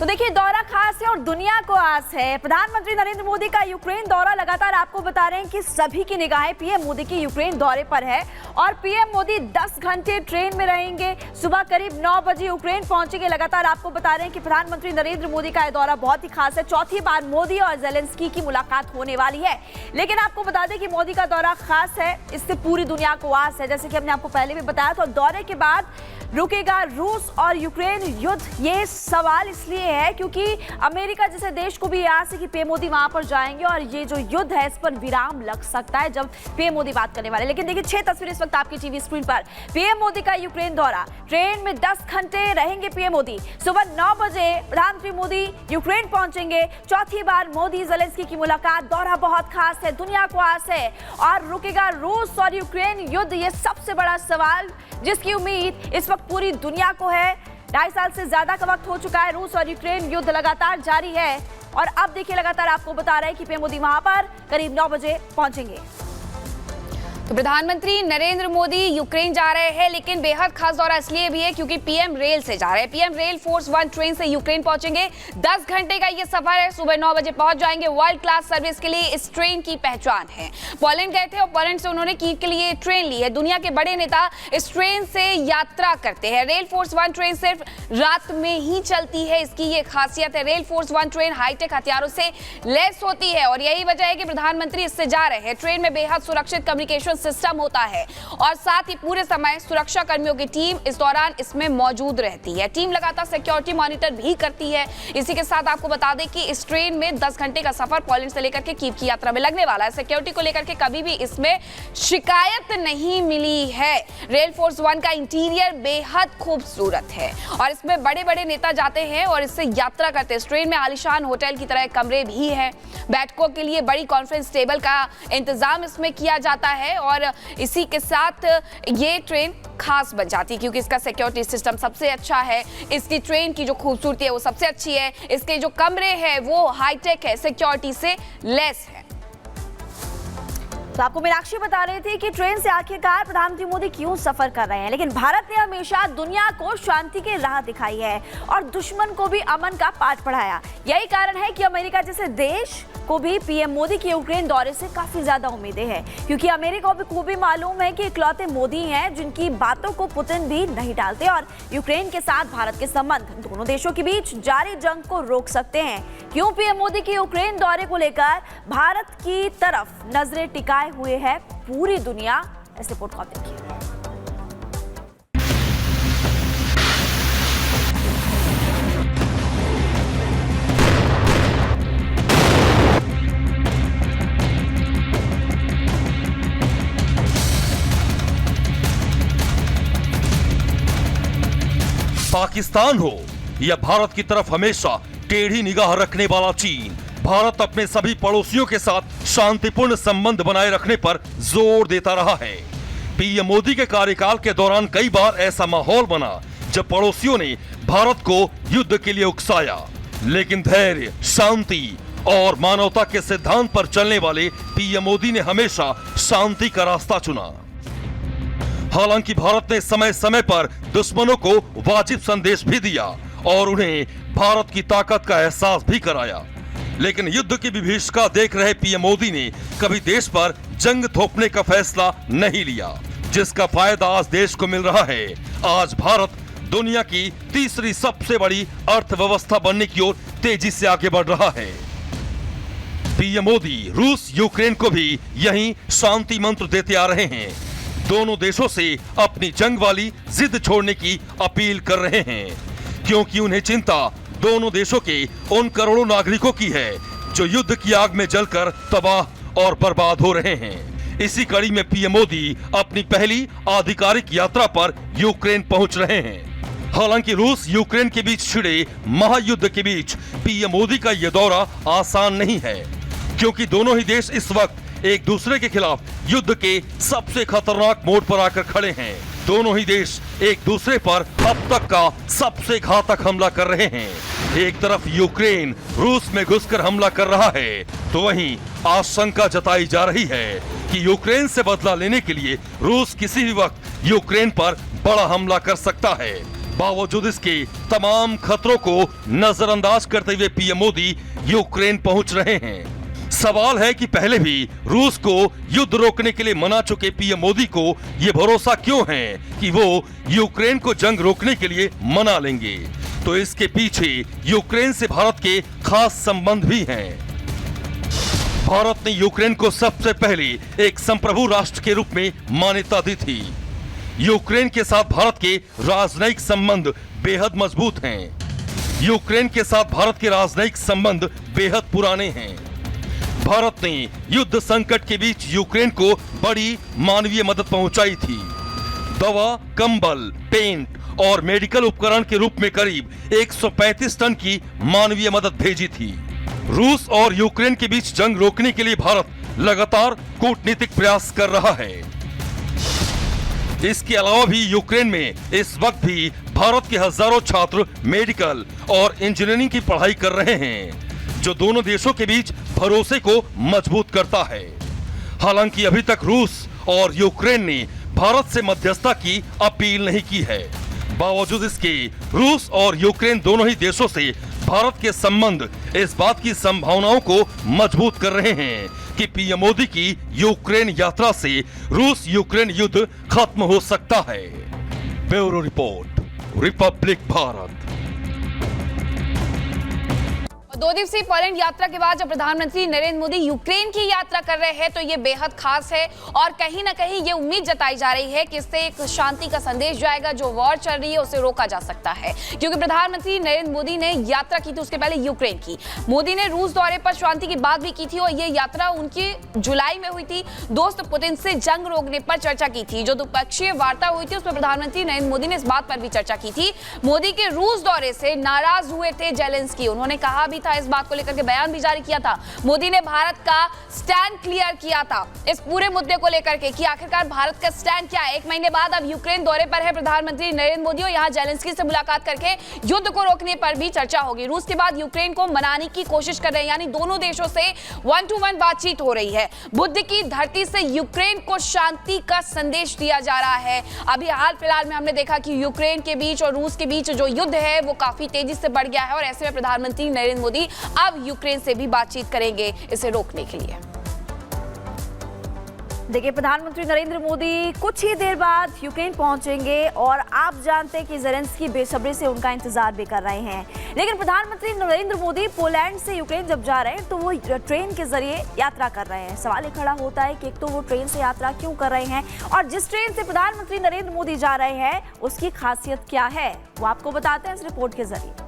तो देखिए, दौरा खास है और दुनिया को आस है। प्रधानमंत्री नरेंद्र मोदी का यूक्रेन दौरा लगातार आपको बता रहे हैं कि सभी की निगाहें पीएम मोदी की यूक्रेन दौरे पर है और पीएम मोदी 10 घंटे ट्रेन में रहेंगे। सुबह करीब 9 बजे यूक्रेन पहुंचेंगे। लगातार आपको बता रहे हैं कि प्रधानमंत्री नरेंद्र मोदी का यह दौरा बहुत ही खास है। चौथी बार मोदी और जेलेंस्की की मुलाकात होने वाली है। लेकिन आपको बता दें कि मोदी का दौरा खास है, इससे पूरी दुनिया को आस है। जैसे कि हमने आपको पहले भी बताया था, दौरे के बाद रुकेगा रूस और यूक्रेन युद्ध। ये सवाल इसलिए है क्योंकि अमेरिका जैसे देश को भी आस है कि पीएम मोदी वहां पर जाएंगे और ये जो युद्ध है इस पर विराम लग सकता है जब पीएम मोदी बात करने वाले। लेकिन देखिए, 6 तस्वीरें इस वक्त आपकी टीवी स्क्रीन पर। पीएम मोदी का यूक्रेन दौरा, ट्रेन में 10 घंटे रहेंगे पीएम मोदी। सुबह 9 बजे प्रधानमंत्री मोदी यूक्रेन पहुंचेंगे। चौथी बार मोदी जेलेंस्की की मुलाकात। दौरा बहुत खास है, दुनिया को आस है। और रुकेगा रूस और यूक्रेन युद्ध, ये सबसे बड़ा सवाल जिसकी उम्मीद इस वक्त पूरी दुनिया को है। 2.5 साल से ज्यादा का वक्त हो चुका है। रूस और यूक्रेन युद्ध लगातार जारी है और अब देखिए, लगातार आपको बता रहे हैं कि पीएम मोदी वहां पर करीब 9 बजे पहुंचेंगे। तो प्रधानमंत्री नरेंद्र मोदी यूक्रेन जा रहे हैं, लेकिन बेहद खास दौरा इसलिए भी है क्योंकि पीएम रेल से जा रहे हैं। पीएम रेल फोर्स 1 ट्रेन से यूक्रेन पहुंचेंगे। 10 घंटे का ये सफर है। सुबह 9 बजे पहुंच जाएंगे। वर्ल्ड क्लास सर्विस के लिए इस ट्रेन की पहचान है। पोलैंड गए थे और पोलैंड से उन्होंने कीव के लिए ट्रेन ली है। दुनिया के बड़े नेता इस ट्रेन से यात्रा करते हैं। रेल फोर्स 1 ट्रेन सिर्फ रात में ही चलती है, इसकी ये खासियत है। रेल फोर्स 1 ट्रेन हाईटेक हथियारों से लैस होती है और यही वजह है कि प्रधानमंत्री इससे जा रहे हैं। ट्रेन में बेहद सुरक्षित कम्युनिकेशन सिस्टम होता है और साथ ही पूरे समय सुरक्षा कर्मियों की टीम इस दौरान इसमें मौजूद रहती है। टीम लगातार सिक्योरिटी मॉनिटर भी करती है। इसी के साथ आपको बता दें कि इस ट्रेन में 10 घंटे का सफर पोलैंड से लेकर के कीव की यात्रा में लगने वाला है। सिक्योरिटी को लेकर के कभी भी इसमें शिकायत नहीं मिली है। रेल फोर्स 1 का इंटीरियर बेहद खूबसूरत है और इसमें बड़े बड़े नेता जाते हैं और इससे यात्रा करते हैं। इस ट्रेन में आलीशान होटल की तरह कमरे भी हैं। बैठकों के लिए बड़ी कॉन्फ्रेंस टेबल का इंतजाम इसमें किया जाता है और इसी के साथ ये ट्रेन खास बन जाती है क्योंकि इसका सिक्योरिटी सिस्टम सबसे अच्छा है। इसकी ट्रेन की जो खूबसूरती है वो सबसे अच्छी है। इसके जो कमरे हैं वो हाईटेक है, सिक्योरिटी से लेस है। तो आपको मीनाक्षी बता रहे थे कि ट्रेन से आखिरकार प्रधानमंत्री मोदी क्यों सफर कर रहे हैं। लेकिन भारत ने हमेशा दुनिया को शांति की राह दिखाई है और दुश्मन को भी अमन का पाठ पढ़ाया। यही कारण है कि अमेरिका जैसे देश को भी पीएम मोदी के यूक्रेन दौरे से काफी ज्यादा उम्मीदें हैं क्योंकि अमेरिका को भी मालूम है कि इकलौते मोदी हैं जिनकी बातों को पुतिन भी नहीं डालते और यूक्रेन के साथ भारत के संबंध दोनों देशों के बीच जारी जंग को रोक सकते हैं। क्यों पीएम मोदी के यूक्रेन दौरे को लेकर भारत की तरफ नजरें टिकाए हुए है पूरी दुनिया। इस रिपोर्ट को आप देखिए। पाकिस्तान हो या भारत की तरफ हमेशा टेढ़ी निगाह रखने वाला चीन, भारत अपने सभी पड़ोसियों के साथ शांतिपूर्ण संबंध बनाए रखने पर जोर देता रहा है। पीएम मोदी के कार्यकाल के दौरान कई बार ऐसा माहौल बना जब पड़ोसियों ने भारत को युद्ध के लिए उकसाया, लेकिन धैर्य, शांति और मानवता के सिद्धांत पर चलने वाले पीएम मोदी ने हमेशा शांति का रास्ता चुना। हालांकि भारत ने समय समय पर दुश्मनों को वाजिब संदेश भी दिया और उन्हें भारत की ताकत का एहसास भी कराया, लेकिन युद्ध की विभीषिका देख रहे पीएम मोदी ने कभी देश पर जंग थोपने का फैसला नहीं लिया, जिसका फायदा आज देश को मिल रहा है। आज भारत दुनिया की तीसरी सबसे बड़ी अर्थव्यवस्था बनने की ओर तेजी से आगे बढ़ रहा है। पीएम मोदी रूस यूक्रेन को भी यही शांति मंत्र देते आ रहे हैं। दोनों देशों से अपनी जंग वाली जिद छोड़ने की अपील कर रहे हैं क्योंकि उन्हें चिंता दोनों देशों के उन करोड़ों नागरिकों की है जो युद्ध की आग में जलकर तबाह और बर्बाद हो रहे हैं। इसी कड़ी में पीएम मोदी अपनी पहली आधिकारिक यात्रा पर यूक्रेन पहुंच रहे हैं। हालांकि रूस यूक्रेन के बीच छिड़े महायुद्ध के बीच पीएम मोदी का यह दौरा आसान नहीं है क्योंकि दोनों ही देश इस वक्त एक दूसरे के खिलाफ युद्ध के सबसे खतरनाक मोड़ पर आकर खड़े हैं। दोनों ही देश एक दूसरे पर अब तक का सबसे घातक हमला कर रहे हैं। एक तरफ यूक्रेन रूस में घुसकर हमला कर रहा है तो वहीं आशंका जताई जा रही है कि यूक्रेन से बदला लेने के लिए रूस किसी भी वक्त यूक्रेन पर बड़ा हमला कर सकता है। बावजूद इसके तमाम खतरों को नजरअंदाज करते हुए पीएम मोदी यूक्रेन पहुंच रहे हैं। सवाल है कि पहले भी रूस को युद्ध रोकने के लिए मना चुके पीएम मोदी को ये भरोसा क्यों है कि वो यूक्रेन को जंग रोकने के लिए मना लेंगे। तो इसके पीछे यूक्रेन से भारत के खास संबंध भी हैं। भारत ने यूक्रेन को सबसे पहले एक संप्रभु राष्ट्र के रूप में मान्यता दी थी। यूक्रेन के साथ भारत के राजनयिक संबंध बेहद मजबूत हैं। यूक्रेन के साथ भारत के राजनयिक संबंध बेहद पुराने हैं। भारत ने युद्ध संकट के बीच यूक्रेन को बड़ी मानवीय मदद पहुंचाई थी। दवा, कंबल, पेंट और मेडिकल उपकरण के रूप में करीब 135 टन की मानवीय मदद भेजी थी। रूस और यूक्रेन के बीच जंग रोकने के लिए भारत लगातार कूटनीतिक प्रयास कर रहा है। इसके अलावा भी यूक्रेन में इस वक्त भी भारत के हजारों छात्र मेडिकल और इंजीनियरिंग की पढ़ाई कर रहे हैं, जो दोनों देशों के बीच भरोसे को मजबूत करता है। हालांकि अभी तक रूस और यूक्रेन ने भारत से मध्यस्थता की अपील नहीं की है। बावजूद इसके रूस और यूक्रेन दोनों ही देशों से भारत के संबंध इस बात की संभावनाओं को मजबूत कर रहे हैं कि पीएम मोदी की यूक्रेन यात्रा से रूस यूक्रेन युद्ध खत्म हो सकता है। Bureau report, Republic Bharat. 2 दिवसीय पोलैंड यात्रा के बाद जब प्रधानमंत्री नरेंद्र मोदी यूक्रेन की यात्रा कर रहे हैं तो ये बेहद खास है और कहीं ना कहीं ये उम्मीद जताई जा रही है कि इससे एक शांति का संदेश जाएगा। जो वॉर चल रही है उसे रोका जा सकता है, क्योंकि प्रधानमंत्री नरेंद्र मोदी ने यात्रा की थी उसके पहले यूक्रेन की। मोदी ने रूस दौरे पर शांति की बात भी की थी और ये यात्रा उनकी जुलाई में हुई थी। दोस्त पुतिन से जंग रोकने पर चर्चा की थी। जो द्विपक्षीय वार्ता हुई थी उसमें प्रधानमंत्री नरेंद्र मोदी ने इस बात पर भी चर्चा की थी। मोदी के रूस दौरे से नाराज हुए थे जेलेंस्की। उन्होंने कहा भी था, इस बात को लेकर के बयान भी जारी किया था। मोदी ने भारत का स्टैंड क्लियर किया था इस पूरे मुद्दे को लेकर के कि आखिरकार भारत का स्टैंड क्या है। 1 महीने बाद अब यूक्रेन दौरे पर है प्रधानमंत्री नरेंद्र मोदी और यहां जेलेंस्की से मुलाकात करके युद्ध को रोकने पर भी चर्चा होगी। रूस के बाद यूक्रेन को मनाने की कोशिश कर रहे हैं, यानी दोनों देशों से 1-to-1 बातचीत हो रही है। बुद्ध की धरती से यूक्रेन को शांति का संदेश दिया जा रहा है। अभी हाल फिलहाल में हमने देखा कि यूक्रेन के बीच और रूस के बीच जो युद्ध है वो काफी तेजी से बढ़ गया है और ऐसे में प्रधानमंत्री नरेंद्र मोदी अब यूक्रेन से भी बातचीत करेंगे इसे रोकने के लिए। देखिए, प्रधानमंत्री नरेंद्र मोदी कुछ ही देर बाद यूक्रेन पहुंचेंगे और आप जानते हैं कि जेलेंस्की बेसब्री से उनका इंतजार भी कर रहे हैं। लेकिन प्रधानमंत्री नरेंद्र मोदी पोलैंड से यूक्रेन जब जा रहे हैं तो वो ट्रेन के जरिए यात्रा कर रहे हैं। सवाल ये खड़ा होता है कि एक तो वो ट्रेन से यात्रा क्यों कर रहे हैं और जिस ट्रेन से प्रधानमंत्री नरेंद्र मोदी जा रहे हैं उसकी खासियत क्या है, वो आपको बताते हैं इस रिपोर्ट के जरिए।